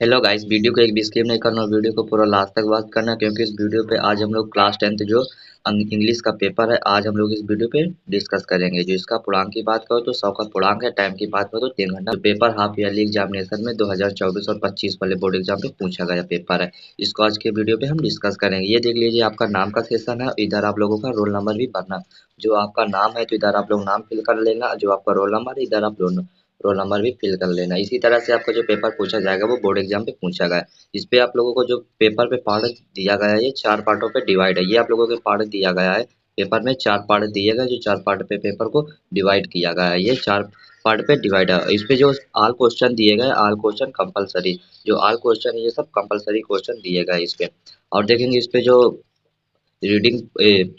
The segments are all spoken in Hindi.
हेलो गाइस, वीडियो को एक भी स्किप नहीं करना और वीडियो को पूरा लास्ट तक वॉच करना, क्योंकि इस वीडियो पे आज हम लोग क्लास 10th जो इंग्लिश का पेपर है, आज हम लोग इस वीडियो पे डिस्कस करेंगे। जो इसका पूर्णांक की बात करो तो 100 का पूर्णांक है। टाइम की बात करो तो 3 घंटा। तो पेपर हाफ ईयरली एग्जामिनेशन में 2024 और 25 वाले बोर्ड एग्जाम पे पूछा गया पेपर है। इसको आज के वीडियो पे हम डिस्कस करेंगे। ये देख लीजिए, आपका नाम का सेशन है, इधर आप लोगों का रोल नंबर भी भरना। जो आपका नाम है तो इधर आप लोग नाम फिल कर लेना, जो आपका रोल नंबर है इधर आप रोल नंबर भी फिल कर लेना। इसी तरह से आपका जो पेपर पूछा जाएगा वो बोर्ड एग्जाम पे पूछा गया है। इस पे आप लोगों को जो पेपर पे पार्ट दिया गया है, ये 4 पार्टों पे डिवाइड है। ये आप लोगों के पार्ट दिया गया है, पेपर में 4 पार्ट दिए गए, जो 4 पार्ट पे पेपर को डिवाइड किया गया है। ये 4 पार्ट पे डिवाइड है। इस पे जो ऑल क्वेश्चन दिए गए, ऑल क्वेश्चन कंपलसरी, जो ऑल क्वेश्चन ये सब कंपलसरी क्वेश्चन दिए गए इस पे। और देखेंगे इस पे जो रीडिंग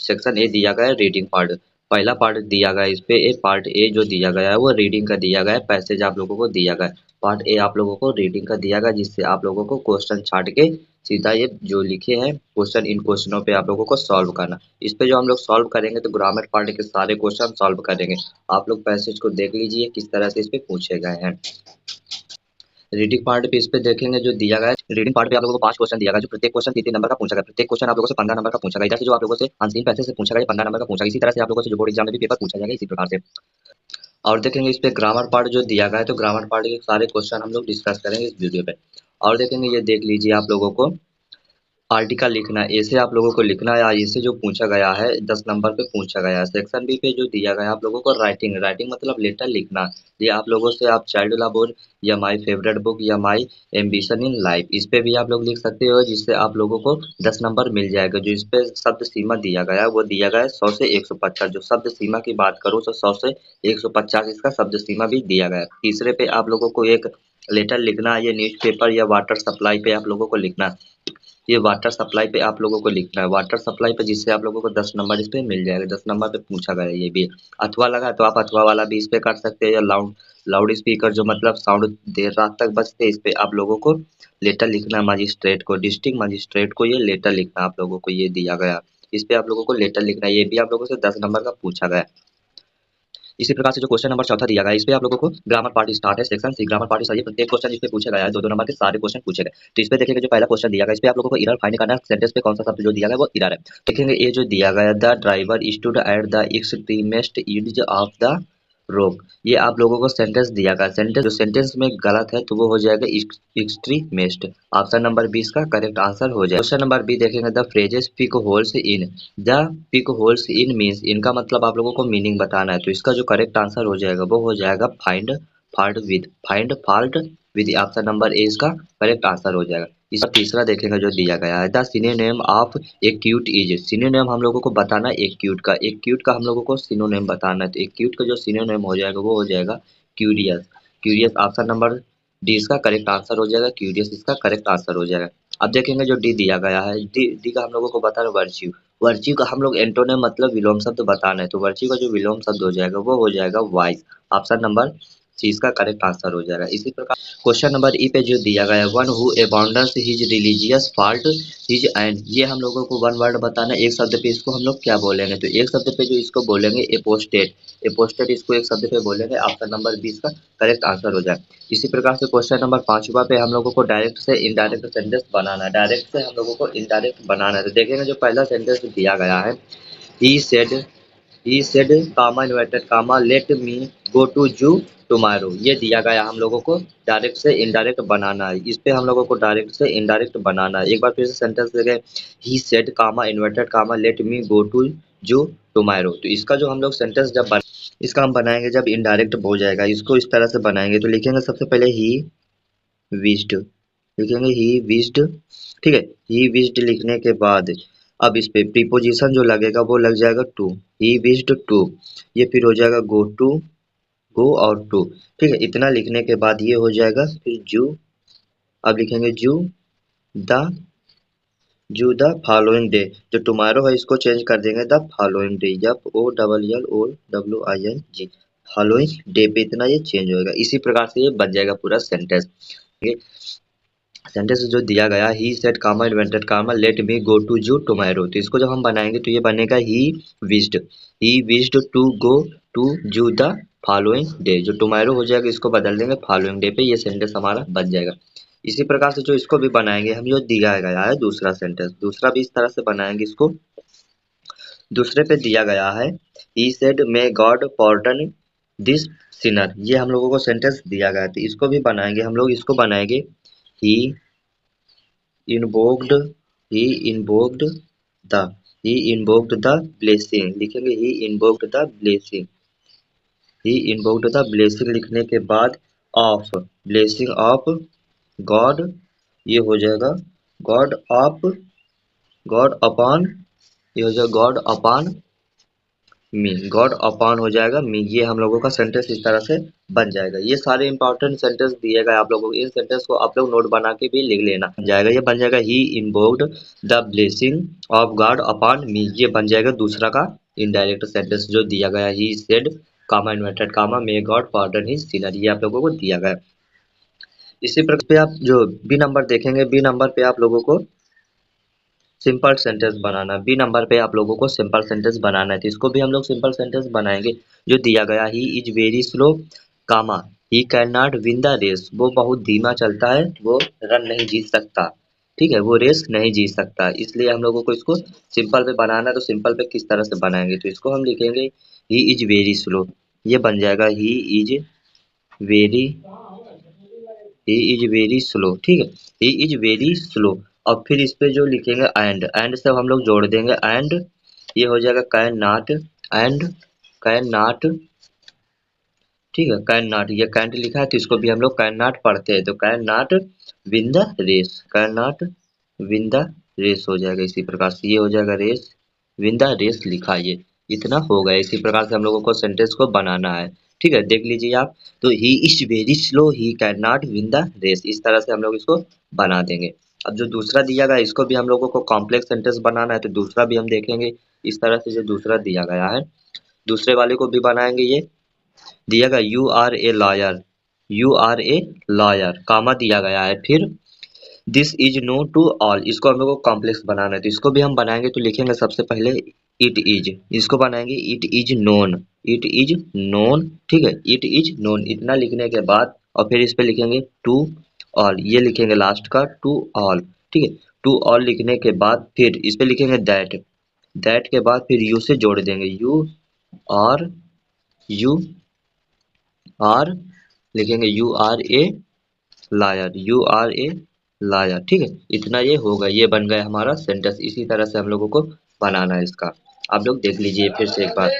सेक्शन ए दिया गया है, रीडिंग पार्ट पहला पार्ट दिया गया है। इस पे पार्ट ए जो दिया गया है वो रीडिंग का दिया गया है, पैसेज आप लोगों को दिया गया है। पार्ट ए आप लोगों को रीडिंग का दिया गया, जिससे आप लोगों को क्वेश्चन छाट के सीधा ये जो लिखे हैं क्वेश्चन, इन क्वेश्चनों पे आप लोगों को सॉल्व करना। इस पे जो हम लोग सॉल्व करेंगे तो ग्रामर पार्ट के सारे क्वेश्चन सॉल्व करेंगे। आप लोग पैसेज को देख लीजिए किस तरह से इस पे पूछे गए हैं। रीडिंग पार्ट पे इस पे देखेंगे जो दिया गया है। रीडिंग पार्ट पे आप लोगों को 5 क्वेश्चन दिया गया, जो प्रत्येक क्वेश्चन 3-3 नंबर का पूछा गया। प्रत्येक क्वेश्चन आप लोगों से 15 नंबर का पूछा गया। इधर से जो आप लोगों से अनसीन पैसेज से पूछा गया 15 नंबर का पूछा गया। इसी तरह से आप लोगों से जो बोर्ड एग्जाम में भी पेपर पूछा जाएगा इसी प्रकार से। और देखेंगे इस पे ग्रामर पार्ट जो दिया गया है, तो ग्रामर पार्ट के सारे क्वेश्चन हम लोग डिस्कस करेंगे इस वीडियो पे। और देखेंगे, ये देख लीजिए आप लोगों को आर्टिकल लिखना है, ऐसे आप लोगों को लिखना है। ऐसे जो पूछा गया है 10 नंबर पे पूछा गया है। सेक्शन बी पे जो दिया गया है आप लोगों को राइटिंग, राइटिंग मतलब लेटर लिखना। ये आप लोगों से आप चाइल्ड लाबोर या माय फेवरेट बुक या माय एम्बिशन इन लाइफ, इस पे भी आप लोग लिख सकते हो, जिससे आप लोगों को 10 नंबर मिल जाएगा। जो इस पे शब्द सीमा दिया गया है वो दिया गया है 100 से 150। जो शब्द सीमा की बात करूँ तो 100 से 150 इसका शब्द सीमा भी दिया गया है। तीसरे पे आप लोगों को एक लेटर लिखना है। ये न्यूज़पेपर या वाटर सप्लाई पे आप लोगों को लिखना है। ये वाटर सप्लाई पे आप लोगों को लिखना है, वाटर सप्लाई पे, जिससे आप लोगों को 10 नंबर इस पे मिल जाएगा। 10 नंबर पे पूछा गया है। ये भी अथवा लगा तो आप अथवा वाला भी इस पे कर सकते हैं, या लाउड लाउड स्पीकर जो मतलब साउंड देर रात तक बजते, इस पे आप लोगों को लेटर लिखना है मजिस्ट्रेट को, डिस्ट्रिक्ट मजिस्ट्रेट को ये लेटर लिखना आप लोगों को, ये दिया गया। इस पे आप लोगों को लेटर लिखना है। ये भी आप लोगों से 10 नंबर का पूछा गया। इसी प्रकार से जो क्वेश्चन नंबर चौथा दिया गया है, इस पे आप लोगों को ग्रामर पार्ट स्टार्ट है, सेक्शन सी ग्रामर पार्ट। ये प्रत्येक क्वेश्चन इस पे पूछा गया है, 2-2 नंबर के सारे क्वेश्चन पूछे गए। तो इस पे देखेंगे जो पहला क्वेश्चन दिया गया, इस पे आप लोगों को इरर फाइंड करना है। सेंटेंस पे कौन सा शब्द जो दिया गया है वो इरर है। देखेंगे ये जो दिया गया, the driver stood at the extremest edge of the rock, ये आप लोगों को सेंटेंस दिया गया। सेंटेंस जो सेंटेंस में गलत है तो वो हो जाएगा एक्सट्रीमेस्ट। ऑप्शन नंबर 20 का करेक्ट आंसर हो जाएगा। क्वेश्चन नंबर बी देखेंगे, the phrases pick holes in, the pick holes in means, इनका मतलब आप लोगों को मीनिंग बताना है। तो इसका जो करेक्ट आंसर हो जाएगा वो हो जाएगा find fault with, find fault with. Option number A इसका करेक्ट आंसर हो जाएगा। इसका तीसरा देखेंगे जो दिया गया है, the synonym of acute is, synonym हम लोगों को बताना है एक्यूट का। एक्यूट का हम लोगों को सिनोनिम बताना है, तो एक्यूट का जो सिनोनिम हो जाएगा वो हो जाएगा curious. Curious option number D इसका करेक्ट आंसर हो जाएगा, क्यूरियस इसका करेक्ट आंसर हो जाएगा। अब देखेंगे जो डी दिया गया है, डी डी का हम लोगों को बताना है वर्च्यू। वर्च्यू का हम लोग एंटोनिम मतलब विलोम शब्द बताना है, तो वर्च्यू का जो विलोम शब्द हो जाएगा वो हो जाएगा वाइज। ऑप्शन नंबर सी इसका करेक्ट आंसर हो जाएगा। इसी प्रकार क्वेश्चन नंबर ई पे जो दिया गया है, one who abundance his religious fault his and, ये हम लोगों को वन वर्ड बताना है। एक शब्द पे इसको हम लोग क्या बोलेंगे, तो एक शब्द पे जो इसको बोलेंगे एपोस्टेट, एपोस्टेट इसको एक शब्द पे बोलेंगे। ऑप्शन नंबर 20 का करेक्ट आंसर हो जाए। इसी प्रकार से क्वेश्चन नंबर 5वां पे हम लोगों को डायरेक्ट से इनडायरेक्ट सेंटेंस बनाना है। डायरेक्ट से हम लोगों को इनडायरेक्ट बनाना है। तो देखेंगे जो पहला सेंटेंस दिया गया है, he said, he said comma inverted comma let me go to zoo tomorrow, ये दिया गया हम लोगों को डायरेक्ट से इनडायरेक्ट बनाना है। इस पे हम लोगों को डायरेक्ट से इनडायरेक्ट बनाना है। एक बार फिर से सेंटेंस देखें, he said comma inverted comma let me go to zoo tomorrow. तो इसका जो हम लोग सेंटेंस जब इसका हम बनाएंगे जब इनडायरेक्ट हो जाएगा, इसको इस तरह से बनाएंगे। तो लिखेंगे सबसे पहले ही विश्ड, लिखेंगे ही विश्ड, ठीक है। ही विश्ड लिखने के बाद अब इस पे प्रीपोजिशन जो लगेगा वो लग जाएगा टू, ही विश्ड टू। ये फिर हो जाएगा गो टू, गो और टू, ठीक है। इतना लिखने के बाद ये हो जाएगा फिर जू। अब लिखेंगे जू द फॉलोइंग डे, जो टुमारो है इसको चेंज कर देंगे the following day, FOLLOWING, following day पे इतना ये चेंज होएगा। इसी प्रकार से ये बन जाएगा पूरा सेंटेंस। सेंटेंस जो दिया गया, he said comma invented comma let me go to zoo tomorrow, तो इसको जब हम बनाएंगे तो ये बनेगा he wished to go to zoo the following day. जो टुमारो हो जाएगा इसको बदल देंगे फॉलोइंग डे पे, ये सेंटेंस हमारा बन जाएगा। इसी प्रकार से जो इसको भी बनाएंगे हम, जो दिया गया है दूसरा सेंटेंस, दूसरा भी इस तरह से बनाएंगे इसको। दूसरे पे दिया गया है he said may God pardon this sinner, ये हम लोगों को सेंटेंस दिया गया था, इसको भी बनाएंगे हम लोग। इसको बनाएंगे he invoked, he invoked the, he invoked the blessing, लिखेंगे he invoked the blessing. He invoked the blessing लिखने के बाद ऑफ, ब्लेसिंग ऑफ गॉड, ये हो जाएगा गॉड ऑफ, गॉड अपॉन, ये हो जाएगा गॉड अपॉन मी, गॉड अपॉन हो जाएगा मी, ये हम लोगों का सेंटेंस इस तरह से बन जाएगा। ये सारे इंपॉर्टेंट सेंटेंस दिए गए आप लोगों को, इन सेंटेंस को आप लोग नोट बना के भी लिख लेना। जाएगा ये बन जाएगा he invoked the blessing of God upon me, ये बन जाएगा दूसरा का इनडायरेक्ट सेंटेंस जो दिया गया, he said comma inverted comma may god pardon his sinner, ये आप लोगों को दिया गया। इसी प्रकार पे आप जो बी नंबर देखेंगे, बी नंबर पे आप लोगों को सिंपल सेंटेंस बनाना, बी नंबर पे आप लोगों को सिंपल सेंटेंस बनाना है, तो इसको भी हम लोग सिंपल सेंटेंस बनाएंगे। जो दिया गया he is very slow comma he can not win the race, वो बहुत धीमा चलता है, वो रन नहीं जीत सकता, ठीक है, वो रेस नहीं जीत सकता, इसलिए हम लोगों को इसको सिंपल पे बनाना है। तो सिंपल पे किस तरह से बनाएंगे, तो इसको हम लिखेंगे ही इज वेरी स्लो, ये बन जाएगा ही is very, he is very slow, ठीक है, ही इज वेरी स्लो। और फिर इस पे जो लिखेंगे एंड से हम लोग जोड़ देंगे एंड, ये हो जाएगा can not, and can not, ठीक है, कैन नॉट, ये कैंट लिखा है तो इसको भी हम लोग कैन नॉट पढ़ते हैं, तो can not win the race, can not win the race हो जाएगा। इसी प्रकार से ये हो जाएगा रेस, विन द रेस लिखा, ये इतना हो गया। इसी प्रकार से हम लोगों को सेंटेंस को बनाना है, ठीक है, देख लीजिए आप। तो he is very slow he can not win the race, इस तरह से हम लोग इसको बना देंगे। अब जो दूसरा दिया गया इसको भी हम लोगों को कॉम्प्लेक्स सेंटेंस बनाना है, तो दूसरा भी हम देखेंगे इस तरह से। जो दूसरा दिया गया है दूसरे वाले को भी बनाएंगे। ये दिया गया you are a lawyer, you are a lawyer comma दिया गया है, फिर this is known to all, इसको हम लोग को कॉम्प्लेक्स बनाना है, तो इसको भी हम बनाएंगे। तो लिखेंगे सबसे पहले इट इज, इसको बनाएंगे it is known, it is known, ठीक है, इट इज नोन, इतना लिखने के बाद और फिर इस पे लिखेंगे टू ऑल, ये लिखेंगे लास्ट का टू ऑल, ठीक है, टू ऑल लिखने के बाद फिर इस पे लिखेंगे दैट, दैट के बाद फिर यू से जोड़ देंगे यू और यू आर, लिखेंगे you are a liar, you are a liar, ठीक है, इतना ये होगा, ये बन गया हमारा सेंटेंस। इसी तरह से हम लोगों को बनाना है इसका। आप लोग देख लीजिए फिर से एक बार,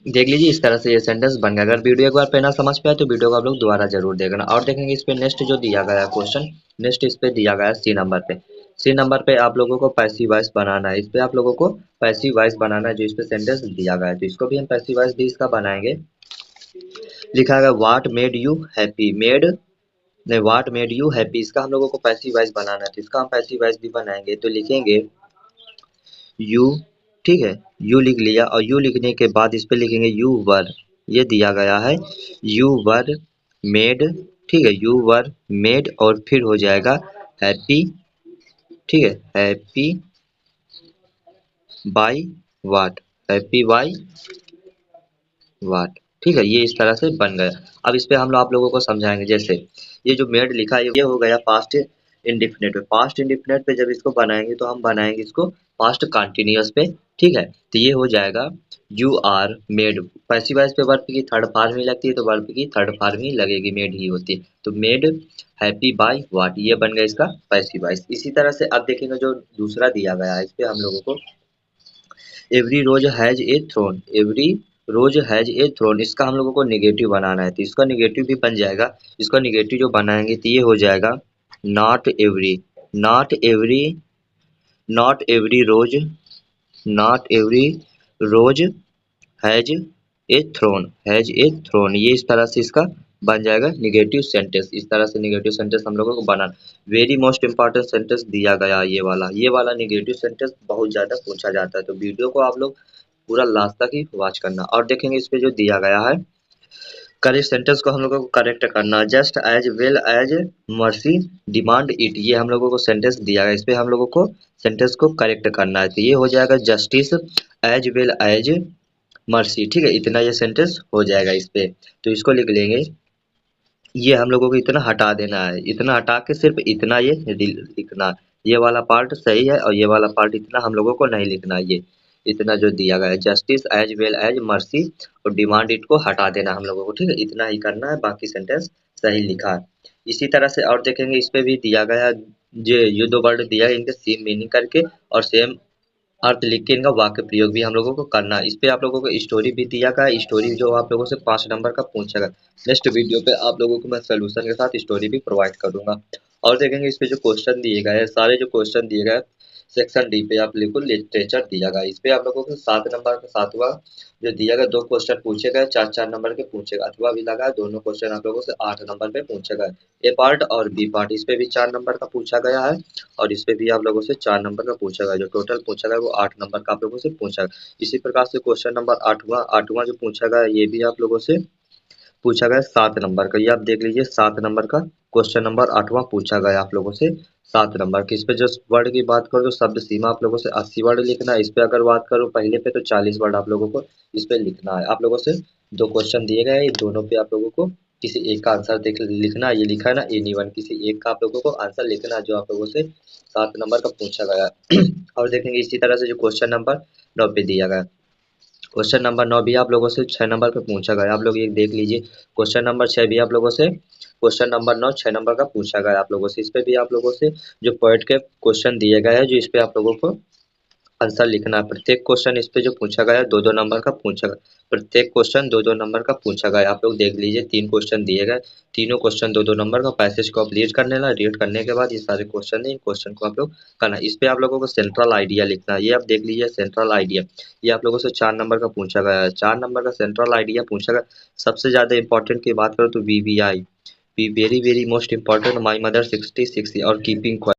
देख लीजिए इस तरह से ये सेंटेंस बन गया। अगर वीडियो एक बार पे ना समझ पाए तो वीडियो को आप लोग दोबारा जरूर देखना। और देखेंगे इस पे नेक्स्ट जो दिया गया क्वेश्चन, नेक्स्ट इस पे दिया गया सी नंबर पे, सी नंबर पे आप लोगों को पैसिव वॉइस बनाना है। इस पे आप लोगों को पैसिव वॉइस बनाना है, जो इस पे सेंटेंस दिया गया है, तो इसको भी हम पैसिव वॉइस भी इसका बनाएंगे। लिखा गया what made you happy, made नहीं, व्हाट मेड यू हैप्पी, इसका हम लोगों को पैसिव वॉइस बनाना है, तो इसका हम पैसिव वॉइस भी बनाएंगे। तो लिखेंगे यू, ठीक है, यू लिख लिया और यू लिखने के बाद इस पे लिखेंगे यू वर, ये दिया गया है यू वर मेड, ठीक है, यू वर मेड और फिर हो जाएगा हैप्पी, ठीक है, happy by what, happy by what, ठीक है, ये इस तरह से बन गया। अब इस पे हम लोग आप लोगों को समझाएंगे। जैसे ये जो मेड लिखा है ये हो गया पास्ट इंडिफिनिट पे, पास्ट इंडिफिनिट पे जब इसको बनाएंगे तो हम बनाएंगे इसको पास्ट कंटिन्यूअस पे, ठीक है, तो ये हो जाएगा you are made, passive voice पे वर्ब की थर्ड फॉर्म ही लगती है तो वर्ब की थर्ड फॉर्म ही लगेगी, मेड ही होती है, तो मेड हैप्पी बाय व्हाट, ये बन गया इसका पैसिव वॉइस। इसी तरह से अब देखेंगे जो दूसरा दिया गया है इस पे हम लोगों को every rose has a throne, every rose has a throne, इसका हम लोगों को निगेटिव बनाना है, तो इसका निगेटिव भी बन जाएगा। इसका निगेटिव जो बनाएंगे तो ये हो जाएगा not every, not every, not every rose, not every rose has a throne, has a throne, ये इस तरह से इसका बन जाएगा निगेटिव सेंटेंस। इस तरह से निगेटिव सेंटेंस हम लोगों को बनाना। वेरी मोस्ट इंपॉर्टेंट सेंटेंस दिया गया ये वाला निगेटिव सेंटेंस बहुत ज्यादा पूछा जाता है, तो वीडियो को आप लोग पूरा लास्ट तक ही वॉच करना। और देखेंगे इस पे जो दिया गया है करेक्ट सेंटेंस को हम लोगों को करेक्ट करना, just as well as mercy demand it, ये हम लोगों को सेंटेंस दिया गया, इस पे हम लोगों को सेंटेंस को करेक्ट करना है, तो ये हो जाएगा justice as well as mercy, ठीक है, इतना ये सेंटेंस हो जाएगा इस पे। तो इसको लिख लेंगे ये हम लोगों को इतना हटा देना है, इतना हटा के सिर्फ इतना ये लिखना है। ये वाला पार्ट सही है और ये वाला पार्ट इतना हम लोगों को नहीं लिखना है। ये इतना जो दिया गया है, justice as well as mercy और डिमांड इट को हटा देना हम लोगों को, ठीक है, इतना ही करना है, बाकी सेंटेंस सही लिखा है। इसी तरह से और देखेंगे, इस पे भी दिया गया है, ये दो वर्ड दिया है, इनके सेम मीनिंग करके और सेम अर्थ लिख के इनका वाक्य प्रयोग भी हम लोगों को करना है। इस पे आप लोगों को स्टोरी भी दिया गया है, स्टोरी जो आप लोगों से 5 नंबर का पूछेगा। नेक्स्ट वीडियो पे आप लोगों को मैं सोल्यूशन के साथ स्टोरी भी प्रोवाइड करूंगा। और देखेंगे इस पे जो क्वेश्चन दिए गए हैं, सारे जो क्वेश्चन दिए गए हैं, सेक्शन डी पे आप लिखो लिटरेचर दिया गया है। इस पे आप लोगों को 7 नंबर का सातवां जो दिया गया, 2 क्वेश्चन पूछे गए, 4-4 नंबर के पूछेगा, अथवा भी लगा है, दोनों क्वेश्चन आप लोगों से 8 नंबर पे पूछे गए। ए पार्ट और बी पार्ट, इस पे भी 4 नंबर का पूछा गया है और इस पे भी आप लोगों से 4 नंबर का पूछा गया। जो टोटल पूछा गया वो 8 नंबर का आप लोगों से पूछा गया। इसी प्रकार से क्वेश्चन नंबर आठवां आठवां जो पूछा गया, ये भी आप लोगों से पूछा गया 7 नंबर का। ये आप देख लीजिए, 7 नंबर का क्वेश्चन नंबर आठवां पूछा गया आप लोगों से 7 नंबर की। इस पे जो वर्ड की बात करो तो शब्द सीमा आप लोगों से 80 वर्ड लिखना है। इस पे अगर बात करूँ पहले पे तो 40 वर्ड आप लोगों को इस पे लिखना है। आप लोगों से 2 क्वेश्चन दिए गए हैं, दोनों पे आप लोगों को किसी एक का आंसर देख लिखना है। ये लिखा है ना एनी वन, किसी एक का आप लोगों को आंसर लिखना है जो आप लोगों से 7 नंबर का पूछा गया है। और देखेंगे इसी तरह से जो क्वेश्चन नंबर 9 पे दिया गया है, क्वेश्चन नंबर 9 भी आप लोगों से 6 नंबर पे पूछा गया। आप लोग ये देख लीजिए, क्वेश्चन नंबर 6 भी आप लोगों से, क्वेश्चन नंबर 9 6 नंबर का पूछा गया आप लोगों से। इस पे भी आप लोगों से जो पॉइंट के क्वेश्चन दिए गए हैं, जो इस पे आप लोगों को आंसर लिखना है। प्रत्येक क्वेश्चन इस पे जो पूछा गया है 2-2 नंबर का पूछा गया। प्रत्येक क्वेश्चन 2-2 नंबर का पूछा गया। आप लोग देख लीजिए, 3 क्वेश्चन दिए गए, तीनों क्वेश्चन 2-2 नंबर का। पैसेज को आप रीड करने ला, रीड करने के बाद ये सारे क्वेश्चन है, इन क्वेश्चन को आप लोग करना है। इस पे आप लोगों को सेंट्रल आइडिया लिखना है। ये आप देख लीजिए सेंट्रल आइडिया, ये आप लोगों से 4 नंबर का पूछा गया है। 4 नंबर का सेंट्रल आइडिया पूछा गया। सबसे ज्यादा इंपॉर्टेंट की बात करो तो VVI, V very very most important, my mother 66 और कीपिंग